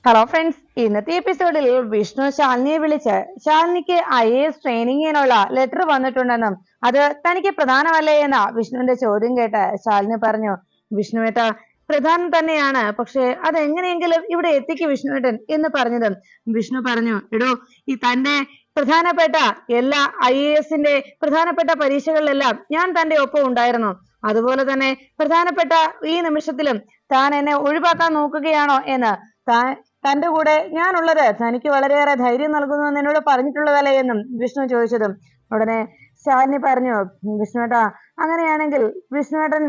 Hello friends, ഇന്നത്തെ എപ്പിസോഡിൽ വിഷ്ണു ശാലിനിയെ വിളിച്ച് ശാലിനിക്ക് IAS ട്രെയിനിങ്ങിനുള്ള ലെറ്റർ വന്നിട്ടുണ്ടെന്നും അത് തനിക്ക് പ്രധാനമല്ലേ എന്ന വിഷ്ണുവിന്റെ ചോദ്യം കേട്ട് ശാലിനി പറഞ്ഞു, വിഷ്ണുവേട്ട പ്രധാനം തന്നെയാണ്, പക്ഷെ അതെങ്ങനെയെങ്കിലും ഇവിടെ എത്തിക്കും വിഷ്ണുവേട്ടൻ എന്ന് പറഞ്ഞതും വിഷ്ണു പറഞ്ഞു, എടോ ഈ തന്റെ പ്രധാനപ്പെട്ട എല്ലാ IASന്റെ പ്രധാനപ്പെട്ട പരീക്ഷകളിലെല്ലാം ഞാൻ തന്റെ ഒപ്പം ഉണ്ടായിരുന്നു. അതുപോലെ തന്നെ പ്രധാനപ്പെട്ട ഈ നിമിഷത്തിലും താൻ എന്നെ ഒഴിവാക്കാൻ നോക്കുകയാണോ എന്ന് തന്റെ കൂടെ ഞാനുള്ളത് തനിക്ക് വളരെയേറെ ധൈര്യം നൽകുന്നു എന്ന് എന്നോട് പറഞ്ഞിട്ടുള്ളതല്ലേ എന്നും വിഷ്ണു ചോദിച്ചതും ഉടനെ ശാലിനി പറഞ്ഞു, വിഷ്ണുവേട്ടാ അങ്ങനെയാണെങ്കിൽ വിഷ്ണുവേട്ടൻ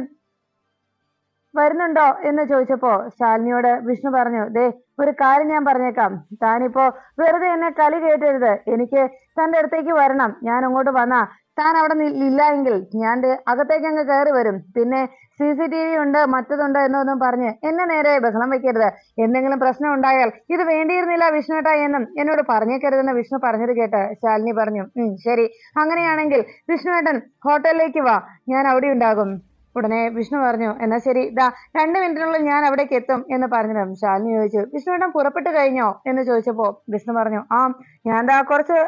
വരുന്നുണ്ടോ എന്ന് ചോദിച്ചപ്പോ ശാലിനിയോട് വിഷ്ണു പറഞ്ഞു, ദേ ഒരു കാര്യം ഞാൻ പറഞ്ഞേക്കാം, താനിപ്പോ വെറുതെ എന്നെ കളി കേട്ടരുത്. എനിക്ക് തന്റെ അടുത്തേക്ക് വരണം. ഞാൻ അങ്ങോട്ട് വന്നാ താൻ അവിടെ ഇല്ല എങ്കിൽ ഞാൻ അകത്തേക്ക് അങ്ങ് കയറി വരും. പിന്നെ CCTV ഉണ്ട് മറ്റതുണ്ട് എന്നൊന്നും പറഞ്ഞ് എന്നെ നേരെ ബഹളം വെക്കരുത്. എന്തെങ്കിലും പ്രശ്നം ഉണ്ടായാൽ ഇത് വേണ്ടിയിരുന്നില്ല വിഷ്ണുവേട്ട എന്നും എന്നോട് പറഞ്ഞേക്കരുതെന്ന് വിഷ്ണു പറഞ്ഞത് കേട്ട് ശാലിനി പറഞ്ഞു, ശരി, അങ്ങനെയാണെങ്കിൽ വിഷ്ണുവേട്ടൻ ഹോട്ടലിലേക്ക് വാ, ഞാൻ അവിടെ ഉണ്ടാകും. ഉടനെ വിഷ്ണു പറഞ്ഞു, എന്നാ ശരി, 2 മിനിറ്റിനുള്ളിൽ ഞാൻ അവിടേക്ക് എത്തും എന്ന് പറഞ്ഞതും ശാലിനി ചോദിച്ചു, വിഷ്ണുവേട്ടൻ പുറപ്പെട്ടു കഴിഞ്ഞോ എന്ന് ചോദിച്ചപ്പോ വിഷ്ണു പറഞ്ഞു, ഞാൻ കുറച്ച്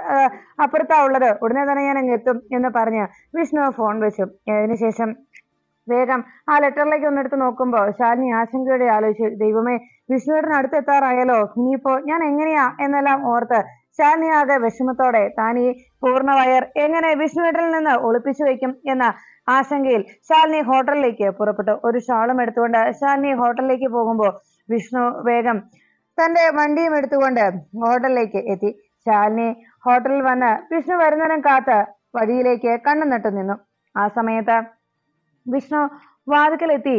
അപ്പുറത്താ ഉള്ളത്, ഉടനെ തന്നെ ഞാൻ അങ്ങ് എത്തും എന്ന് പറഞ്ഞ് വിഷ്ണു ഫോൺ വെച്ചു. അതിനുശേഷം വേഗം ആ ലെറ്ററിലേക്ക് ഒന്നെടുത്ത് നോക്കുമ്പോ ശാലിനി ആശങ്കയോടെ ആലോചിച്ചു, ദൈവമേ, വിഷ്ണുവേട്ടൻ അടുത്തെത്താറായാലോ, ഇനിയിപ്പോ ഞാൻ എങ്ങനെയാ എന്നെല്ലാം ഓർത്ത് ശാലിനി ആകെ വിഷമത്തോടെ താൻ ഈ പൂർണ്ണ വയർ എങ്ങനെ വിഷ്ണുവേട്ടനിൽ നിന്ന് ഒളിപ്പിച്ചു വെക്കും എന്ന ആശങ്കയിൽ ശാലിനി ഹോട്ടലിലേക്ക് പുറപ്പെട്ടു. ഒരു ഷാളും എടുത്തുകൊണ്ട് ശാലിനി ഹോട്ടലിലേക്ക് പോകുമ്പോൾ വിഷ്ണു വേഗം തന്റെ വണ്ടിയും എടുത്തുകൊണ്ട് ഹോട്ടലിലേക്ക് എത്തി. ശാലിനി ഹോട്ടലിൽ വന്ന് വിഷ്ണു വരുന്നതിനും കാത്ത് വഴിയിലേക്ക് കണ്ണു നട്ടു നിന്നു. ആ സമയത്ത് വിഷ്ണു വാതിക്കലെത്തി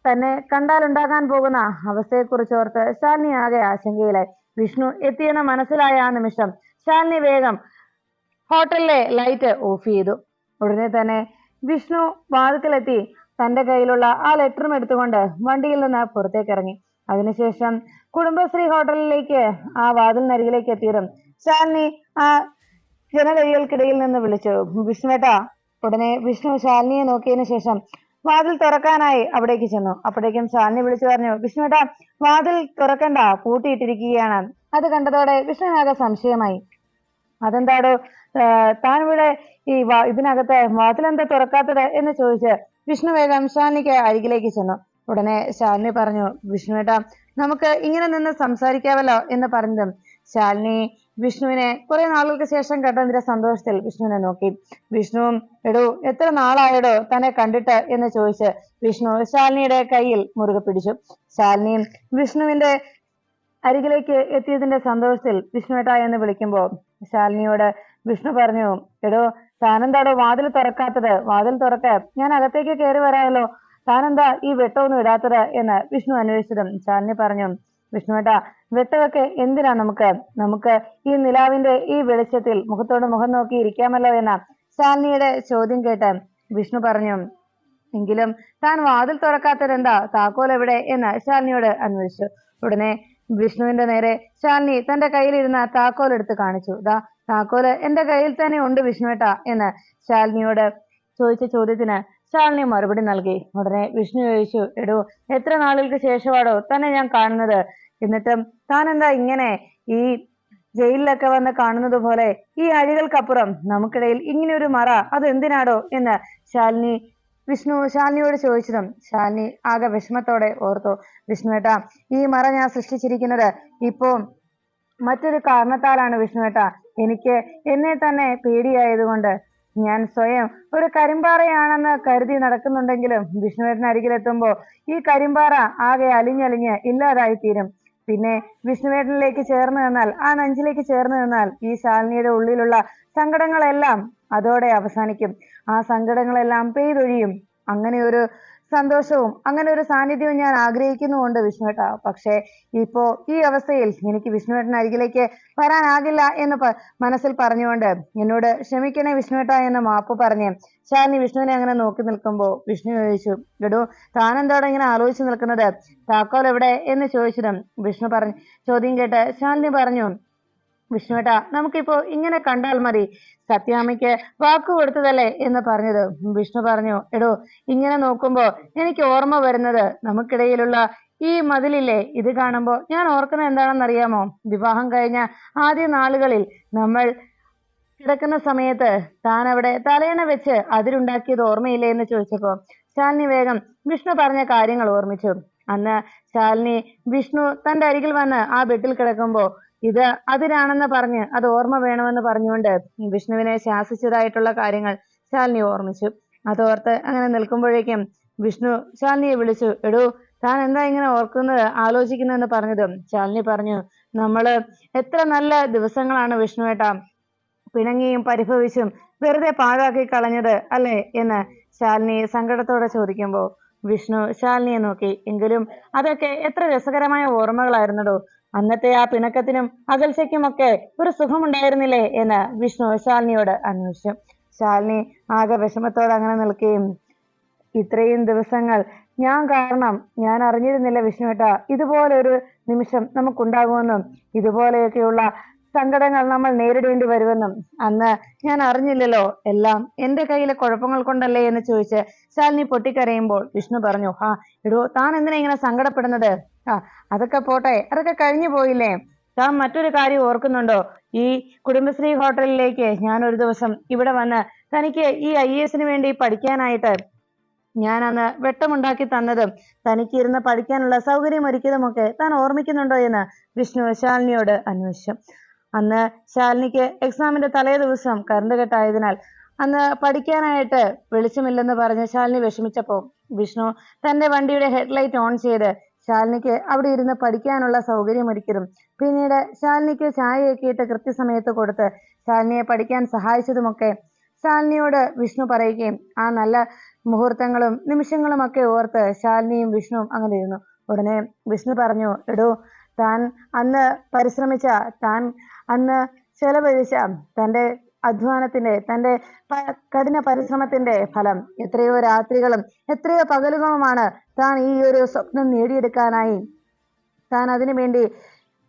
തന്നെ കണ്ടാലുണ്ടാകാൻ പോകുന്ന അവസ്ഥയെക്കുറിച്ച് ഓർത്ത് ശാലിനി ആകെ ആശങ്കയിലായി. വിഷ്ണു എത്തിയെന്ന് മനസ്സിലായ ആ നിമിഷം ശാലിനി വേഗം ഹോട്ടലിലെ ലൈറ്റ് ഓഫ് ചെയ്തു. ഉടനെ തന്നെ വിഷ്ണു വാതിക്കലെത്തി തന്റെ കയ്യിലുള്ള ആ ലെറ്ററും എടുത്തുകൊണ്ട് വണ്ടിയിൽ നിന്ന് പുറത്തേക്ക് ഇറങ്ങി. അതിനുശേഷം കുടുംബശ്രീ ഹോട്ടലിലേക്ക് ആ വാതിലിനരികിലേക്ക് എത്തിയതും ശാലിനി ആ ജനലഴികൾക്കിടയിൽ നിന്ന് വിളിച്ചു, വിഷ്ണുവേട്ടാ. ഉടനെ വിഷ്ണു ശാലിനിയെ നോക്കിയതിനു ശേഷം വാതിൽ തുറക്കാനായി അവിടേക്ക് ചെന്നു. അപ്പോഴേക്കും ശാലിനി വിളിച്ചു പറഞ്ഞു, വിഷ്ണുവേട്ടാ വാതിൽ തുറക്കണ്ട, പൂട്ടിയിട്ടിരിക്കുകയാണ്. അത് കണ്ടതോടെ വിഷ്ണുവിനാകെ സംശയമായി. അതെന്താടോ താൻ ഇവിടെ ഈ ഇതിനകത്ത് വാതിലെന്താ തുറക്കാത്തത് എന്ന് ചോദിച്ച് വിഷ്ണു വേഗം ശാലിനിക്ക് അരികിലേക്ക് ചെന്നു. ഉടനെ ശാലിനി പറഞ്ഞു, വിഷ്ണുവേട്ടാ നമുക്ക് ഇങ്ങനെ നിന്ന് സംസാരിക്കാവല്ലോ എന്ന് പറഞ്ഞതും ശാലിനി വിഷ്ണുവിനെ കുറെ നാളുകൾക്ക് ശേഷം കണ്ടതിന്റെ സന്തോഷത്തിൽ വിഷ്ണുവിനെ നോക്കി. വിഷ്ണുവും, എടോ എത്ര നാളായടോ തന്നെ കണ്ടിട്ട് എന്ന് ചോദിച്ച് വിഷ്ണു ശാലിനിയുടെ കയ്യിൽ മുറുകെ പിടിച്ചു. ശാലിനിയും വിഷ്ണുവിന്റെ അരികിലേക്ക് എത്തിയതിന്റെ സന്തോഷത്തിൽ വിഷ്ണുവേട്ടാ എന്ന് വിളിക്കുമ്പോ ശാലിനിയോട് വിഷ്ണു പറഞ്ഞു, എടോ താനെന്താടോ വാതിൽ തുറക്കാത്തത്? വാതിൽ തുറക്ക്, ഞാൻ അകത്തേക്ക് കയറി വരാമല്ലോ. താനെന്താ ഈ വെട്ടമൊന്നും ഇടാത്തത് എന്ന് വിഷ്ണു അന്വേഷിച്ചതും ശാലിനി പറഞ്ഞു, വിഷ്ണുവേട്ടാ വെട്ടമൊക്കെ എന്തിനാ, നമുക്ക് ഈ നിലാവിന്റെ ഈ വെളിച്ചത്തിൽ മുഖത്തോട് മുഖം നോക്കി ഇരിക്കാമല്ലോ എന്ന ശാലിനിയുടെ ചോദ്യം കേട്ട് വിഷ്ണു പറഞ്ഞു, എങ്കിലും താൻ വാതിൽ തുറക്കാത്തത് എന്താ, താക്കോൽ എവിടെ എന്ന് ശാലിനിയോട് അന്വേഷിച്ചു. ഉടനെ വിഷ്ണുവിന്റെ നേരെ ശാലിനി തന്റെ കയ്യിലിരുന്ന താക്കോൽ എടുത്ത് കാണിച്ചു. താക്കോല് എന്റെ കയ്യിൽ തന്നെ ഉണ്ട് വിഷ്ണുവേട്ട എന്ന് ശാലിനിയോട് ചോദിച്ച ചോദ്യത്തിന് ശാലിനി മറുപടി നൽകി. ഉടനെ വിഷ്ണു ചോദിച്ചു, എടോ എത്ര നാളുകൾക്ക് ശേഷമാണോ തന്നെ ഞാൻ കാണുന്നത്, എന്നിട്ടും താൻ എന്താ ഇങ്ങനെ ഈ ജയിലിലൊക്കെ വന്ന് കാണുന്നത് പോലെ ഈ അഴികൾക്കപ്പുറം നമുക്കിടയിൽ ഇങ്ങനെ ഒരു മറ, അത് എന്തിനാടോ എന്ന് ശാലിനിയോട് ചോദിച്ചതും ശാലിനി ആകെ വിഷമത്തോടെ ഓർത്തു, വിഷ്ണുവേട്ടാ ഈ മറ ഞാൻ സൃഷ്ടിച്ചിരിക്കുന്നത് ഇപ്പോ മറ്റൊരു കാരണത്താലാണ് വിഷ്ണുവേട്ടാ. എനിക്ക് എന്നെ തന്നെ പേടിയായതുകൊണ്ട് ഞാൻ സ്വയം ഒരു കരിമ്പാറയാണെന്ന് കരുതി നടക്കുന്നുണ്ടെങ്കിലും വിഷ്ണുവേട്ടന് അരികിലെത്തുമ്പോ ഈ കരിമ്പാറ ആകെ അലിഞ്ഞലിഞ്ഞ് ഇല്ലാതായി തീരും. പിന്നെ വിഷ്ണുവേട്ടനിലേക്ക് ചേർന്ന് നിന്നാൽ, ആ നെഞ്ചിലേക്ക് ചേർന്ന് നിന്നാൽ ഈ ശാലിനിയുടെ ഉള്ളിലുള്ള സങ്കടങ്ങളെല്ലാം അതോടെ അവസാനിക്കും. ആ സങ്കടങ്ങളെല്ലാം പെയ്തൊഴിയും. അങ്ങനെ ഒരു സന്തോഷവും അങ്ങനെ ഒരു സാന്നിധ്യവും ഞാൻ ആഗ്രഹിക്കുന്നുമുണ്ട് വിഷ്ണുവേട്ട. പക്ഷേ ഇപ്പോ ഈ അവസ്ഥയിൽ എനിക്ക് വിഷ്ണുവേട്ടൻ അരികിലേക്ക് വരാനാകില്ല എന്ന് മനസ്സിൽ പറഞ്ഞുകൊണ്ട് എന്നോട് ക്ഷമിക്കണേ വിഷ്ണുവേട്ട എന്ന് മാപ്പ് പറഞ്ഞ് ശാലിനി വിഷ്ണുവിനെ അങ്ങനെ നോക്കി നിൽക്കുമ്പോ വിഷ്ണു ചോദിച്ചു, എടോ താനെന്തോടെ ഇങ്ങനെ ആലോചിച്ച് നിൽക്കുന്നത്, താക്കോൽ എവിടെ എന്ന് ചോദിച്ചതും വിഷ്ണു ചോദ്യം കേട്ട് ശാലിനി പറഞ്ഞു, വിഷ്ണുവേട്ടാ നമുക്കിപ്പോ ഇങ്ങനെ കണ്ടാൽ മതി, സത്യാമ്മയ്ക്ക് വാക്കു കൊടുത്തതല്ലേ എന്ന് പറഞ്ഞത്. വിഷ്ണു പറഞ്ഞു, എടോ ഇങ്ങനെ നോക്കുമ്പോ എനിക്ക് ഓർമ്മ വരുന്നത് നമുക്കിടയിലുള്ള ഈ മതിലില്ലേ, ഇത് കാണുമ്പോൾ ഞാൻ ഓർക്കുന്നത് എന്താണെന്നറിയാമോ? വിവാഹം കഴിഞ്ഞ ആദ്യ നാളുകളിൽ നമ്മൾ കിടക്കുന്ന സമയത്ത് താൻ അവിടെ തലയണ വെച്ച് അതിരുണ്ടാക്കിയത് ഓർമ്മയില്ലേ എന്ന് ചോദിച്ചപ്പോ ശാലിനി വേഗം വിഷ്ണു പറഞ്ഞ കാര്യങ്ങൾ ഓർമ്മിച്ചു. അന്ന് ശാലിനി വിഷ്ണു തന്റെ അരികിൽ വന്ന് ആ ബെഡിൽ കിടക്കുമ്പോ ഇത് അതിരാണെന്ന് പറഞ്ഞ് അത് ഓർമ്മ വേണമെന്ന് പറഞ്ഞുകൊണ്ട് വിഷ്ണുവിനെ ശാസിച്ചതായിട്ടുള്ള കാര്യങ്ങൾ ശാലിനി ഓർമ്മിച്ചു. അതോർത്ത് അങ്ങനെ നിൽക്കുമ്പോഴേക്കും വിഷ്ണു ശാലിനിയെ വിളിച്ചു. എടോ, താൻ എന്താ ഇങ്ങനെ ഓർക്കുന്നത്, ആലോചിക്കുന്നതെന്ന് പറഞ്ഞതും ശാലിനി പറഞ്ഞു, നമ്മള് എത്ര നല്ല ദിവസങ്ങളാണ് വിഷ്ണുവേട്ടാ പിണങ്ങിയും പരിഭവിച്ചും വെറുതെ പാഴാക്കി കളഞ്ഞത് അല്ലേ എന്ന് ശാലിനി സങ്കടത്തോടെ ചോദിക്കുമ്പോൾ വിഷ്ണു ശാലിനിയെ നോക്കി. എങ്കിലും അതൊക്കെ എത്ര രസകരമായ ഓർമ്മകളായിരുന്നടോ. അന്നത്തെ ആ പിണക്കത്തിനും അകൽച്ചയ്ക്കുമൊക്കെ ഒരു സുഖമുണ്ടായിരുന്നില്ലേ എന്ന് വിഷ്ണു ശാലിനിയോട് അന്വേഷിച്ചു. ശാലിനി ആകെ വിഷമത്തോടെ അങ്ങനെ നിൽക്കുകയും, ഇത്രയും ദിവസങ്ങൾ ഞാൻ കാരണം ഞാൻ അറിഞ്ഞിരുന്നില്ല വിഷ്ണുവേട്ടാ ഇതുപോലൊരു നിമിഷം നമുക്കുണ്ടാകുമെന്നും ഇതുപോലെയൊക്കെയുള്ള സങ്കടങ്ങൾ നമ്മൾ നേരിടേണ്ടി വരുമെന്നും അന്ന് ഞാൻ അറിഞ്ഞില്ലല്ലോ. എല്ലാം എന്റെ കയ്യിലെ കുഴപ്പങ്ങൾ കൊണ്ടല്ലേ എന്ന് ചോദിച്ച് ശാലിനി പൊട്ടിക്കരയുമ്പോൾ വിഷ്ണു പറഞ്ഞു, എടോ, താൻ എന്തിനാ ഇങ്ങനെ സങ്കടപ്പെടുന്നത്? അതൊക്കെ പോട്ടെ, അതൊക്കെ കഴിഞ്ഞു പോയില്ലേ. താൻ മറ്റൊരു കാര്യം ഓർക്കുന്നുണ്ടോ? ഈ കുടുംബശ്രീ ഹോട്ടലിലേക്ക് ഞാൻ ഒരു ദിവസം ഇവിടെ വന്ന് തനിക്ക് ഈ IAS വേണ്ടി പഠിക്കാനായിട്ട് ഞാൻ അന്ന് വെട്ടമുണ്ടാക്കി തന്നതും തനിക്ക് ഇരുന്ന് പഠിക്കാനുള്ള സൗകര്യം ഒരുക്കിയതുമൊക്കെ താൻ ഓർമ്മിക്കുന്നുണ്ടോ എന്ന് വിഷ്ണു ശാലിനിയോട് അന്വേഷിച്ചു. അന്ന് ശാലിനിക്ക് എക്സാമിന്റെ തലേ ദിവസം കറണ്ട് കട്ടായതിനാൽ അന്ന് പഠിക്കാനായിട്ട് വെളിച്ചമില്ലെന്ന് പറഞ്ഞ് ശാലിനി വിഷമിച്ചപ്പോൾ വിഷ്ണു തന്റെ വണ്ടിയുടെ ഹെഡ്ലൈറ്റ് ഓൺ ചെയ്ത് ശാലിനിക്ക് അവിടെ ഇരുന്ന് പഠിക്കാനുള്ള സൗകര്യം ഒരുക്കിയതും പിന്നീട് ശാലിനിക്ക് ചായയൊക്കെ ഇട്ട് കൃത്യസമയത്ത് കൊടുത്ത് ശാലിനിയെ പഠിക്കാൻ സഹായിച്ചതുമൊക്കെ ശാലിനിയോട് വിഷ്ണു പറയുകയും ആ നല്ല മുഹൂർത്തങ്ങളും നിമിഷങ്ങളും ഒക്കെ ഓർത്ത് ശാലിനിയും വിഷ്ണുവും അങ്ങനെ ഇരുന്നു. ഉടനെ വിഷ്ണു പറഞ്ഞു, എടോ, താൻ അന്ന് പരിശ്രമിച്ച, താൻ അന്ന് ചെലവഴിച്ച തന്റെ അധ്വാനത്തിന്റെ, തന്റെ കഠിന പരിശ്രമത്തിന്റെ ഫലം എത്രയോ രാത്രികളും എത്രയോ പകലുകളുമാണ് താൻ ഈ ഒരു സ്വപ്നം നേടിയെടുക്കാനായി താൻ അതിനു വേണ്ടി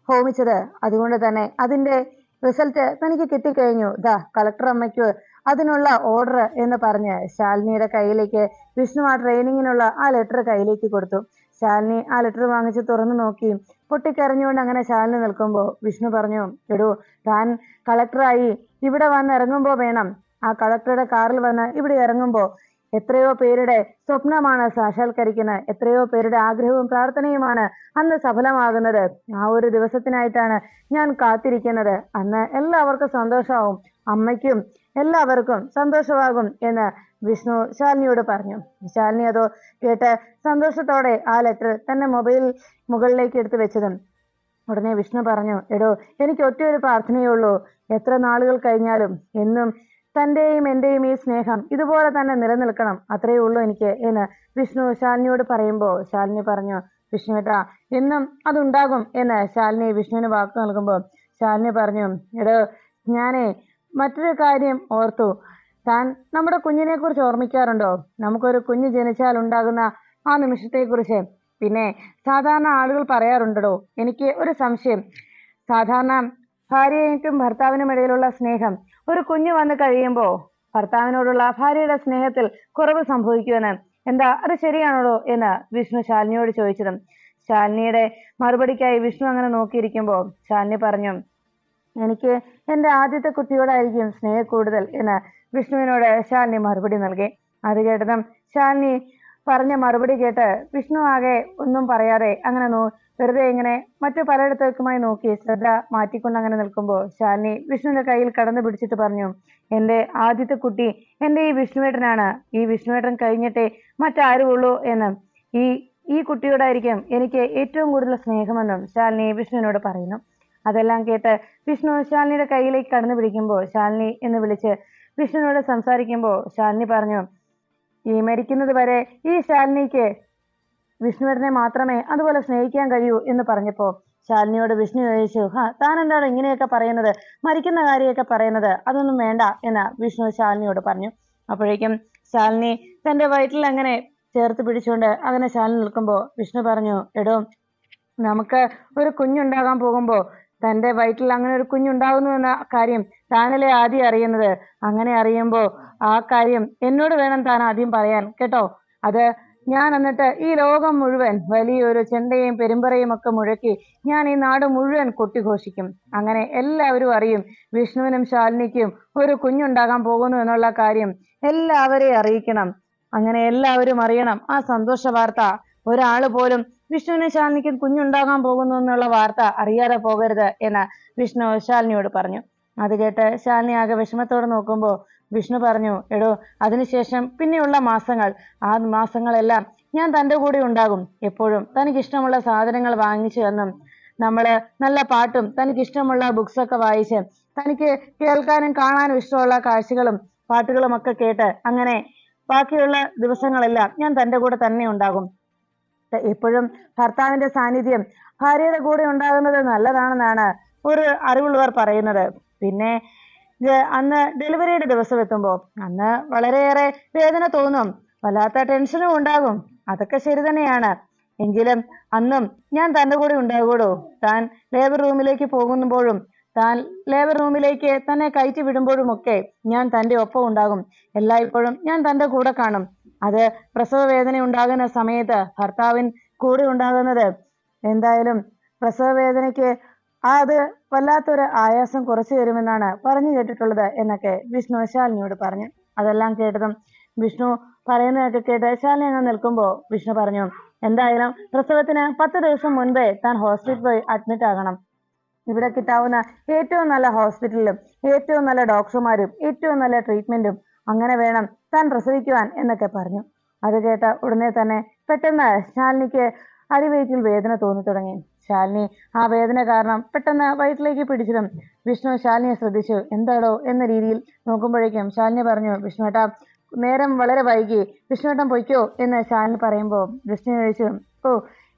ഹോമിച്ചത്. അതുകൊണ്ട് തന്നെ അതിന്റെ റിസൾട്ട് തനിക്ക് കിട്ടിക്കഴിഞ്ഞു. കളക്ടർ അമ്മയ്ക്ക് അതിനുള്ള ഓർഡർ എന്ന് പറഞ്ഞ് ശാലിനിയുടെ കയ്യിലേക്ക് വിഷ്ണു ആ ട്രെയിനിങ്ങിനുള്ള ആ ലെറ്റർ കയ്യിലേക്ക് കൊടുത്തു. ശാലിനി ആ ലെറ്റർ വാങ്ങിച്ച് തുറന്നു നോക്കി പൊട്ടിക്കരഞ്ഞുകൊണ്ട് അങ്ങനെ ശാലിനി നിൽക്കുമ്പോൾ വിഷ്ണു പറഞ്ഞു, എടോ, താൻ കളക്ടറായി ഇവിടെ വന്ന് ഇറങ്ങുമ്പോൾ വേണം, ആ കളക്ടറുടെ കാറിൽ വന്ന് ഇവിടെ ഇറങ്ങുമ്പോൾ എത്രയോ പേരുടെ സ്വപ്നമാണ് സാക്ഷാത്കരിക്കുന്നത്, എത്രയോ പേരുടെ ആഗ്രഹവും പ്രാർത്ഥനയുമാണ് അന്ന് സഫലമാകുന്നത്. ആ ഒരു ദിവസത്തിനായിട്ടാണ് ഞാൻ കാത്തിരിക്കുന്നത്. അന്ന് എല്ലാവർക്കും സന്തോഷമാവും, അമ്മയ്ക്കും എല്ലാവർക്കും സന്തോഷമാകും എന്ന് വിഷ്ണു ശാലിനിയോട് പറഞ്ഞു. ശാലിനി അതോ കേട്ട് സന്തോഷത്തോടെ ആ ലെറ്റർ തന്റെ മൊബൈൽ മുകളിലേക്ക് എടുത്തു വെച്ചതും ഉടനെ വിഷ്ണു പറഞ്ഞു, എടോ, എനിക്ക് ഒറ്റയൊരു പ്രാർത്ഥനയേ ഉള്ളൂ. എത്ര നാളുകൾ കഴിഞ്ഞാലും എന്നും തന്റെയും എന്റെയും ഈ സ്നേഹം ഇതുപോലെ തന്നെ നിലനിൽക്കണം, അത്രയേ ഉള്ളൂ എനിക്ക് എന്ന് വിഷ്ണു ശാലിനിയോട് പറയുമ്പോൾ ശാലിനി പറഞ്ഞു, വിഷ്ണുവേട്ടാ എന്നും അതുണ്ടാകും എന്ന് ശാലിനി വിഷ്ണുവിന് വാക്ക് നൽകുമ്പോൾ ശാലിനി പറഞ്ഞു, എടോ, ഞാനേ മറ്റൊരു കാര്യം ഓർത്തു. താൻ നമ്മുടെ കുഞ്ഞിനെ കുറിച്ച് ഓർമ്മിക്കാറുണ്ടോ? നമുക്കൊരു കുഞ്ഞ് ജനിച്ചാൽ ഉണ്ടാകുന്ന ആ നിമിഷത്തെക്കുറിച്ച്. പിന്നെ സാധാരണ ആളുകൾ പറയാറുണ്ടോ, എനിക്ക് ഒരു സംശയം, സാധാരണ ഭാര്യയ്ക്കും ഭർത്താവിനും ഇടയിലുള്ള സ്നേഹം ഒരു കുഞ്ഞ് വന്ന് കഴിയുമ്പോൾ ഭർത്താവിനോടുള്ള ഭാര്യയുടെ സ്നേഹത്തിൽ കുറവ് സംഭവിക്കുമെന്ന്. എന്താ അത് ശരിയാണോ എന്ന് വിഷ്ണു ശാലിനിയോട് ചോദിച്ചതും ശാലിനിയുടെ മറുപടിക്കായി വിഷ്ണു അങ്ങനെ നോക്കിയിരിക്കുമ്പോൾ ശാലിനി പറഞ്ഞു, എനിക്ക് എൻ്റെ ആദ്യത്തെ കുട്ടിയോടായിരിക്കും സ്നേഹ കൂടുതൽ എന്ന് വിഷ്ണുവിനോട് ശാലിനി മറുപടി നൽകി. അത് കേട്ടതും ശാലിനി പറഞ്ഞ മറുപടി കേട്ട് വിഷ്ണു ആകെ ഒന്നും പറയാതെ അങ്ങനെ വെറുതെ ഇങ്ങനെ മറ്റു പലയിടത്തേക്കുമായി നോക്കി ശ്രദ്ധ മാറ്റിക്കൊണ്ട് അങ്ങനെ നിൽക്കുമ്പോൾ ശാലിനി വിഷ്ണുവിന്റെ കയ്യിൽ കടന്നു പിടിച്ചിട്ട് പറഞ്ഞു, എൻ്റെ ആദ്യത്തെ കുട്ടി എൻ്റെ ഈ വിഷ്ണുവേട്ടനാണ്. ഈ വിഷ്ണുവേട്ടൻ കഴിഞ്ഞിട്ടേ മറ്റാരും ഉള്ളൂ എന്നും ഈ കുട്ടിയോടായിരിക്കും എനിക്ക് ഏറ്റവും കൂടുതൽ സ്നേഹമെന്നും ശാലിനി വിഷ്ണുവിനോട് പറയുന്നു. അതെല്ലാം കേട്ട് വിഷ്ണു ശാലിനിയുടെ കയ്യിലേക്ക് കടന്നു പിടിക്കുമ്പോൾ ശാലിനി എന്ന് വിളിച്ച് വിഷ്ണുവിനോട് സംസാരിക്കുമ്പോൾ ശാലിനി പറഞ്ഞു, ഈ മരിക്കുന്നത് വരെ ഈ ശാലിനിക്ക് വിഷ്ണുവേട്ടനെ മാത്രമേ അതുപോലെ സ്നേഹിക്കാൻ കഴിയൂ എന്ന് പറഞ്ഞപ്പോൾ ശാലിനിയോട് വിഷ്ണു ചോദിച്ചു, താൻ എന്താണ് ഇങ്ങനെയൊക്കെ പറയുന്നത്, മരിക്കുന്ന കാര്യമൊക്കെ പറയുന്നത്, അതൊന്നും വേണ്ട എന്ന് വിഷ്ണു ശാലിനിയോട് പറഞ്ഞു. അപ്പോഴേക്കും ശാലിനി തന്റെ വയറ്റിൽ അങ്ങനെ ചേർത്ത് പിടിച്ചുകൊണ്ട് അങ്ങനെ ശാലിനി നിൽക്കുമ്പോൾ വിഷ്ണു പറഞ്ഞു, എടോ, നമുക്ക് ഒരു കുഞ്ഞുണ്ടാകാൻ പോകുമ്പോൾ തന്റെ വയറ്റിൽ അങ്ങനെ ഒരു കുഞ്ഞുണ്ടാകുന്നു എന്ന കാര്യം താനല്ലേ ആദ്യം അറിയുന്നത്. അങ്ങനെ അറിയുമ്പോൾ ആ കാര്യം എന്നോട് വേണം താൻ ആദ്യം പറയാൻ, കേട്ടോ. അത് ഞാൻ എന്നിട്ട് ഈ ലോകം മുഴുവൻ വലിയൊരു ചെണ്ടയും പെരുമ്പറയും ഒക്കെ മുഴക്കി ഞാൻ ഈ നാട് മുഴുവൻ കൊട്ടിഘോഷിക്കും. അങ്ങനെ എല്ലാവരും അറിയും വിഷ്ണുവിനും ശാലിനിക്കും ഒരു കുഞ്ഞുണ്ടാകാൻ പോകുന്നു എന്നുള്ള കാര്യം എല്ലാവരെയും അറിയിക്കണം. അങ്ങനെ എല്ലാവരും അറിയണം ആ സന്തോഷ വാർത്ത. ഒരാള് പോലും വിഷ്ണുവിനും ശാലിനിക്കും കുഞ്ഞുണ്ടാകാൻ പോകുന്നു എന്നുള്ള വാർത്ത അറിയാതെ പോകരുത് എന്ന് വിഷ്ണു ശാലിനിയോട് പറഞ്ഞു. അത് കേട്ട് ശാലിനി ആകെ വിഷമത്തോടെ നോക്കുമ്പോ വിഷ്ണു പറഞ്ഞു, എടോ, അതിനുശേഷം പിന്നെയുള്ള മാസങ്ങൾ, ആ മാസങ്ങളെല്ലാം ഞാൻ തൻ്റെ കൂടെ ഉണ്ടാകും. എപ്പോഴും തനിക്ക് ഇഷ്ടമുള്ള സാധനങ്ങൾ വാങ്ങിച്ചു തന്നും നമ്മള് നല്ല പാട്ടും തനിക്ക് ഇഷ്ടമുള്ള ബുക്സ് ഒക്കെ വായിച്ച് തനിക്ക് കേൾക്കാനും കാണാനും ഇഷ്ടമുള്ള കാഴ്ചകളും പാട്ടുകളും ഒക്കെ കേട്ട് അങ്ങനെ ബാക്കിയുള്ള ദിവസങ്ങളെല്ലാം ഞാൻ തൻ്റെ കൂടെ തന്നെ ഉണ്ടാകും. എപ്പോഴും ഭർത്താവിന്റെ സാന്നിധ്യം ഭാര്യയുടെ കൂടെ ഉണ്ടാകുന്നത് നല്ലതാണെന്നാണ് ഒരു അറിവുള്ളവർ പറയുന്നത്. പിന്നെ അന്ന് ഡെലിവറിയുടെ ദിവസം എത്തുമ്പോൾ അന്ന് വളരെയേറെ വേദന തോന്നും, വല്ലാത്ത ടെൻഷനും ഉണ്ടാകും. അതൊക്കെ ശരി തന്നെയാണ്. എങ്കിലും അന്നും ഞാൻ തൻ്റെ കൂടെ ഉണ്ടാകൂടോ. താൻ ലേബർ റൂമിലേക്ക് പോകുമ്പോഴും താൻ ലേബർ റൂമിലേക്ക് തന്നെ കയറ്റി വിടുമ്പോഴുമൊക്കെ ഞാൻ തൻ്റെ ഒപ്പം ഉണ്ടാകും. എല്ലായ്പ്പോഴും ഞാൻ തൻ്റെ കൂടെ കാണും. അത് പ്രസവ വേദന ഉണ്ടാകുന്ന സമയത്ത് ഭർത്താവിൻ കൂടെ ഉണ്ടാകുന്നത് എന്തായാലും പ്രസവ വേദനയ്ക്ക് അത് വല്ലാത്തൊരു ആയാസം കുറച്ചു തരുമെന്നാണ് പറഞ്ഞു കേട്ടിട്ടുള്ളത് എന്നൊക്കെ വിഷ്ണു ശാലിനിയോട് പറഞ്ഞു. അതെല്ലാം കേട്ടതും വിഷ്ണു പറയുന്നതൊക്കെ കേട്ട് ശാലിനി അങ്ങ് നിൽക്കുമ്പോൾ വിഷ്ണു പറഞ്ഞു, എന്തായാലും പ്രസവത്തിന് 10 ദിവസം മുൻപേ താൻ ഹോസ്പിറ്റലിൽ പോയി അഡ്മിറ്റ് ആകണം. ഇവിടെ കിട്ടാവുന്ന ഏറ്റവും നല്ല ഹോസ്പിറ്റലിലും ഏറ്റവും നല്ല ഡോക്ടർമാരും ഏറ്റവും നല്ല ട്രീറ്റ്മെന്റും അങ്ങനെ വേണം താൻ പ്രസവിക്കുവാൻ എന്നൊക്കെ പറഞ്ഞു. അത് കേട്ട ഉടനെ തന്നെ പെട്ടെന്ന് ശാലിനിക്ക് അടിവയറ്റിൽ വേദന തോന്നി തുടങ്ങി. ശാലിനി ആ വേദന കാരണം പെട്ടെന്ന് വയറ്റിലേക്ക് പിടിച്ചതും വിഷ്ണു ശാലിനിയെ ശ്രദ്ധിച്ചു. എന്താടോ എന്ന രീതിയിൽ നോക്കുമ്പോഴേക്കും ശാലിനി പറഞ്ഞു, വിഷ്ണുവേട്ടാ, നേരം വളരെ വൈകി, വിഷ്ണുവേട്ടൻ പൊയ്ക്കോ എന്ന് ശാലിനി പറയുമ്പോൾ വിഷ്ണു ചോദിച്ചു, ഓ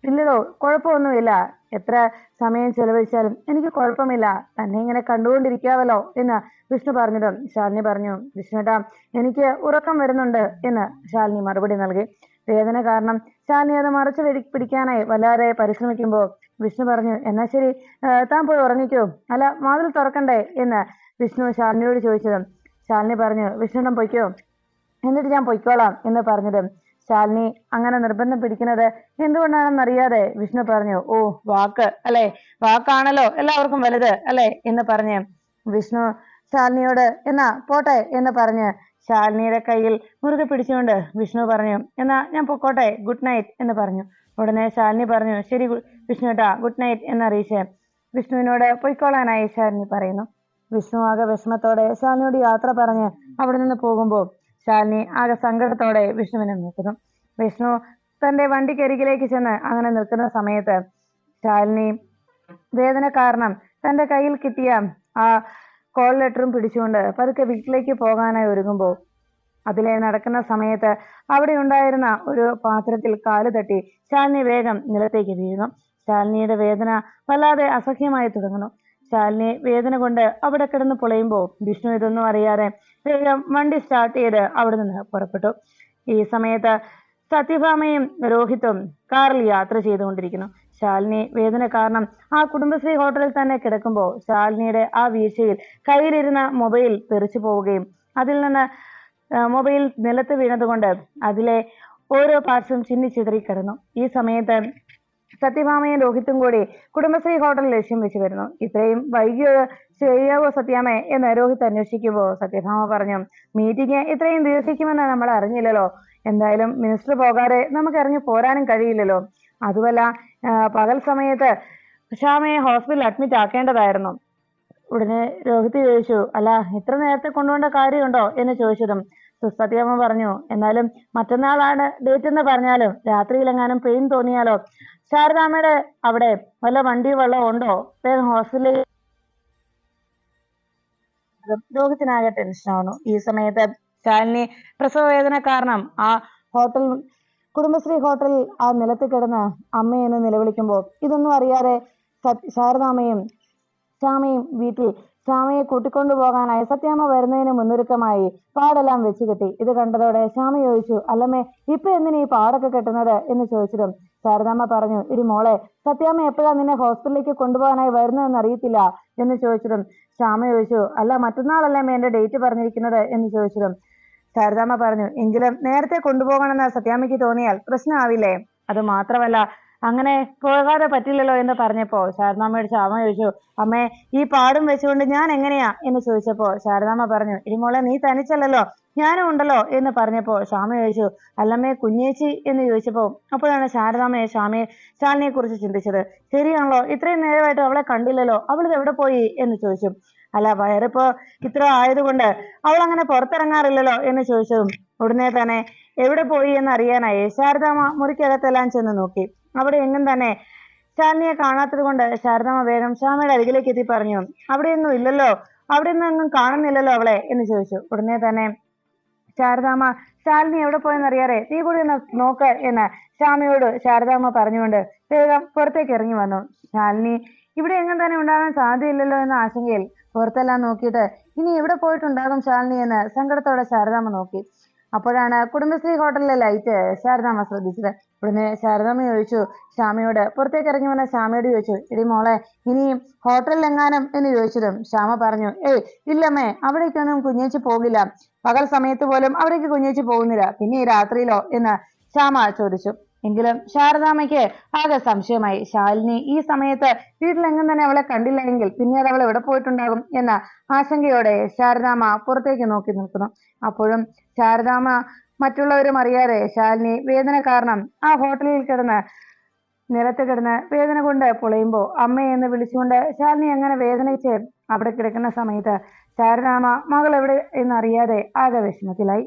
ഇല്ലടോ, കുഴപ്പമൊന്നുമില്ല, എത്ര സമയം ചെലവഴിച്ചാലും എനിക്ക് കുഴപ്പമില്ല, തന്നെ ഇങ്ങനെ കണ്ടുകൊണ്ടിരിക്കാവല്ലോ എന്ന് വിഷ്ണു പറഞ്ഞിടും. ശാലിനി പറഞ്ഞു, വിഷ്ണുവേട്ടാ, എനിക്ക് ഉറക്കം വരുന്നുണ്ട് എന്ന് ശാലിനി മറുപടി നൽകി. വേദന കാരണം ശാലിനി അത് മറച്ചു പിടിക്കാനായി വല്ലാതെ പരിശ്രമിക്കുമ്പോൾ വിഷ്ണു പറഞ്ഞു, എന്നാ ശരി, താൻ പോയി ഉറങ്ങിക്കോ, അല്ല വാതിൽ തുറക്കണ്ടേ എന്ന് വിഷ്ണു ശാലിനിയോട് ചോദിച്ചതും ശാലിനി പറഞ്ഞു, വിഷ്ണുടം പൊയ്ക്കോ, എന്നിട്ട് ഞാൻ പൊയ്ക്കോളാം എന്ന് പറഞ്ഞതും ശാലിനി അങ്ങനെ നിർബന്ധം പിടിക്കുന്നത് എന്തുകൊണ്ടാണെന്നറിയാതെ വിഷ്ണു പറഞ്ഞു, ഓ വാക്ക് അല്ലെ, വാക്കാണല്ലോ എല്ലാവർക്കും വലുത് അല്ലെ എന്ന് പറഞ്ഞ് വിഷ്ണു ശാലിനിയോട് എന്നാ പോട്ടെ എന്ന് പറഞ്ഞ് ശാലിനിയുടെ കയ്യിൽ മുറുകെ പിടിച്ചുകൊണ്ട് വിഷ്ണു പറഞ്ഞു, എന്നാ ഞാൻ പൊക്കോട്ടെ, ഗുഡ് നൈറ്റ് എന്ന് പറഞ്ഞു. ഉടനെ ശാലിനി പറഞ്ഞു, ശരി വിഷ്ണുട്ടാ, ഗുഡ് നൈറ്റ് എന്നറിയിച്ച് വിഷ്ണുവിനോട് പൊയ്ക്കോളാനായി ശാലിനി പറയുന്നു. വിഷ്ണു ആകെ വിഷമത്തോടെ ശാലിനിയോട് യാത്ര പറഞ്ഞ് അവിടെ നിന്ന് പോകുമ്പോൾ ശാലിനി ആകെ സങ്കടത്തോടെ വിഷ്ണുവിനെ നോക്കുന്നു. വിഷ്ണു തന്റെ വണ്ടിക്കരികിലേക്ക് ചെന്ന് അങ്ങനെ നിൽക്കുന്ന സമയത്ത് ശാലിനി വേദന കാരണം തന്റെ കയ്യിൽ കിട്ടിയ ആ കോൾ ലെറ്ററും പിടിച്ചുകൊണ്ട് പതുക്കെ വീട്ടിലേക്ക് പോകാനായി ഒരുങ്ങുമ്പോൾ അതിലെ നടക്കുന്ന സമയത്ത് അവിടെ ഉണ്ടായിരുന്ന ഒരു പാത്രത്തിൽ കാല് തട്ടി ശാലിനി വേഗം നിലത്തേക്ക് വീഴുന്നു. ശാലിനിയുടെ വേദന വല്ലാതെ അസഹ്യമായി തുടങ്ങുന്നു. ശാലിനി വേദന കൊണ്ട് അവിടെ കിടന്ന് പൊളയുമ്പോൾ വിഷ്ണു ഇതൊന്നും അറിയാതെ വേഗം വണ്ടി സ്റ്റാർട്ട് ചെയ്ത് അവിടെ നിന്ന് പുറപ്പെട്ടു. ഈ സമയത്ത് സത്യഭാമയും രോഹിത്തും കാറിൽ യാത്ര ചെയ്തുകൊണ്ടിരിക്കുന്നു. ശാലിനി വേദന കാരണം ആ കുടുംബശ്രീ ഹോട്ടലിൽ തന്നെ കിടക്കുമ്പോൾ ശാലിനിയുടെ ആ വീഴ്ചയിൽ കയ്യിലിരുന്ന മൊബൈൽ തെറിച്ചു പോവുകയും അതിൽ നിന്ന് മൊബൈൽ നിലത്ത് വീണതുകൊണ്ട് അതിലെ ഓരോ പാർട്സും ചിന്നിച്ചിതറി കിടന്നു. ഈ സമയത്ത് സത്യഭാമയും രോഹിത്തും കൂടി കുടുംബശ്രീ ഹോട്ടൽ ലക്ഷ്യം വെച്ച് വരുന്നു. ഇത്രയും വൈകിയോ ചെയ്യാവോ സത്യാമ്മ എന്ന് രോഹിത്ത് അന്വേഷിക്കുമ്പോൾ സത്യഭാമ പറഞ്ഞു, മീറ്റിംഗ് ഇത്രയും ദീർഘിക്കുമെന്ന് നമ്മൾ അറിഞ്ഞില്ലല്ലോ, എന്തായാലും മിനിസ്റ്റർ പോകാതെ നമുക്ക് ഇറങ്ങി പോരാനും കഴിയില്ലല്ലോ, അതുമല്ല പകൽ സമയത്ത് ശ്യാമയെ ഹോസ്പിറ്റലിൽ അഡ്മിറ്റ് ആക്കേണ്ടതായിരുന്നു. ഉടനെ രോഹിത്ത് ചോദിച്ചു, അല്ല ഇത്ര നേരത്തെ കൊണ്ടുപോകേണ്ട കാര്യമുണ്ടോ എന്ന് ചോദിച്ചതും സത്യഭാമ പറഞ്ഞു, എന്നാലും മറ്റന്നാളാണ് ഡേറ്റ് എന്ന് പറഞ്ഞാലും രാത്രിയിലെങ്ങാനും പെയിൻ തോന്നിയാലോ, ശാരദാമ്മയുടെ അവിടെ വല്ല വണ്ടി വെള്ളം ഉണ്ടോ, വേഗം ഹോസ്പിറ്റലിൽ. രോഗത്തിനാകെ ടെൻഷനാവുന്നു. ഈ സമയത്ത് ശാലിനി പ്രസവ വേദന കാരണം ആ ഹോട്ടൽ കുടുംബശ്രീ ഹോട്ടലിൽ ആ നിലത്ത് കിടന്ന് അമ്മയെന്ന് നിലവിളിക്കുമ്പോൾ ഇതൊന്നും അറിയാതെ ശാരദാമ്മയും ശ്യാമയും വീട്ടിൽ ശ്യാമയെ കൂട്ടിക്കൊണ്ടു പോകാനായി സത്യാമ്മ വരുന്നതിന് മുന്നൊരുക്കമായി പാടെല്ലാം വെച്ച് കെട്ടി. ഇത് കണ്ടതോടെ ശ്യാമ ചോദിച്ചു, അല്ലമ്മേ ഇപ്പൊ എന്തിനാ ഈ പാടൊക്കെ കെട്ടുന്നത് എന്ന് ചോദിച്ചതും ശാരദാമ്മ പറഞ്ഞു, ഇടി മോളെ, സത്യാമ്മ എപ്പോഴാ നിന്നെ ഹോസ്പിറ്റലിലേക്ക് കൊണ്ടുപോകാനായി വരുന്നതെന്ന് അറിയത്തില്ല എന്ന് ചോദിച്ചതും ശ്യാമ ചോദിച്ചു, അല്ല മറ്റന്നാളല്ലേ എന്റെ ഡേറ്റ് പറഞ്ഞിരിക്കുന്നത് എന്ന് ചോദിച്ചതും ശാരദാമ്മ പറഞ്ഞു, എങ്കിലും നേരത്തെ കൊണ്ടുപോകണമെന്ന് സത്യാമ്മയ്ക്ക് തോന്നിയാൽ പ്രശ്നമാവില്ലേ? അത് മാത്രമല്ല അങ്ങനെ പോകാതെ പറ്റില്ലല്ലോ എന്ന് പറഞ്ഞപ്പോ ശാരദാമ്മയോട് ശ്യാമ ചോദിച്ചു, അമ്മേ ഈ പാടും വെച്ചുകൊണ്ട് ഞാൻ എങ്ങനെയാ എന്ന് ചോദിച്ചപ്പോ ശാരദാമ്മ പറഞ്ഞു, ഇടിമോളെ നീ തനിച്ചല്ലല്ലോ, ഞാനും ഉണ്ടല്ലോ എന്ന് പറഞ്ഞപ്പോ ശ്യാമ ചോദിച്ചു, അല്ലമ്മേ കുഞ്ഞേച്ചി എന്ന് ചോദിച്ചപ്പോ അപ്പോഴാണ് ശാലിനിയെ കുറിച്ച് ചിന്തിച്ചത്. ശരിയാണല്ലോ, ഇത്രയും നേരമായിട്ട് അവളെ കണ്ടില്ലല്ലോ, അവളിത് എവിടെ പോയി എന്ന് ചോദിച്ചു. അല്ല വയറിപ്പോ ഇത്ര ആയതുകൊണ്ട് അവൾ അങ്ങനെ പുറത്തിറങ്ങാറില്ലല്ലോ എന്ന് ചോദിച്ചതും ഉടനെ തന്നെ എവിടെ പോയി എന്ന് അറിയാനായി ശാരദാമ്മ മുറിക്കകത്തെല്ലാം ചെന്ന് നോക്കി. അവിടെ എങ്ങും തന്നെ ശാലിനിയെ കാണാത്തത് കൊണ്ട് ശാരദാമ്മ വേഗം ശ്യാമയുടെ അരികിലേക്ക് എത്തി പറഞ്ഞു, അവിടെയൊന്നും ഇല്ലല്ലോ, അവിടെ ഒന്നും കാണുന്നില്ലല്ലോ അവളെ എന്ന് ചോദിച്ചു. ഉടനെ തന്നെ ശാരദാമ്മ ശാലിനി എവിടെ പോയെന്നറിയാതെ നീ കൂടി ഒന്ന് നോക്ക് എന്ന് ശ്യാമയോട് ശാരദാമ്മ പറഞ്ഞുകൊണ്ട് വേഗം പുറത്തേക്ക് ഇറങ്ങി വന്നു. ശാലിനി ഇവിടെ എങ്ങും തന്നെ ഉണ്ടാകാൻ സാധ്യതയില്ലല്ലോ എന്ന ആശങ്കയിൽ പുറത്തെല്ലാം നോക്കിയിട്ട് ഇനി എവിടെ പോയിട്ടുണ്ടാകും ശാലിനി എന്ന് സങ്കടത്തോടെ ശാരദാമ്മ നോക്കി. അപ്പോഴാണ് കുടുംബശ്രീ ഹോട്ടലിലെ ലൈറ്റ് ശാരദാമ്മ ശ്രദ്ധിച്ചത്. ഉടനെ ശാരദാമ്മ ചോദിച്ചു ശ്യാമയോട്, പുറത്തേക്ക് ഇറങ്ങി വന്ന ശ്യാമയോട് ചോദിച്ചു, എടി മോളെ ഇനിയും ഹോട്ടലിൽ എങ്ങാനും എന്ന് ചോദിച്ചതും ശ്യാമ പറഞ്ഞു, ഏയ് ഇല്ലമ്മേ, അവിടേക്കൊന്നും കുഞ്ഞേച്ചി പോകില്ല, പകൽ സമയത്ത് പോലും അവിടേക്ക് കുഞ്ഞേച്ചി പോകുന്നില്ല, പിന്നെ ഈ രാത്രിയിലോ എന്ന് ശ്യാമ ചോദിച്ചു. എങ്കിലും ശാരദാമ്മയ്ക്ക് ആകെ സംശയമായി. ശാലിനി ഈ സമയത്ത് വീട്ടിലെങ്ങും തന്നെ അവളെ കണ്ടില്ല എങ്കിൽ പിന്നീട് അവൾ എവിടെ പോയിട്ടുണ്ടാകും എന്ന ആശങ്കയോടെ ശാരദാമ്മ പുറത്തേക്ക് നോക്കി നിൽക്കുന്നു. അപ്പോഴും ശാരദാമ്മ മറ്റുള്ളവരും അറിയാതെ ശാലിനി വേദന കാരണം ആ ഹോട്ടലിൽ നിലത്ത് കിടന്ന് വേദന കൊണ്ട് പൊളയുമ്പോ അമ്മയെന്ന് വിളിച്ചുകൊണ്ട് ശാലിനി അങ്ങനെ വേദനിച്ച് അവിടെ കിടക്കുന്ന സമയത്ത് ശാരദാമ്മ മകൾ എവിടെ എന്നറിയാതെ ആകെ വിഷമത്തിലായി.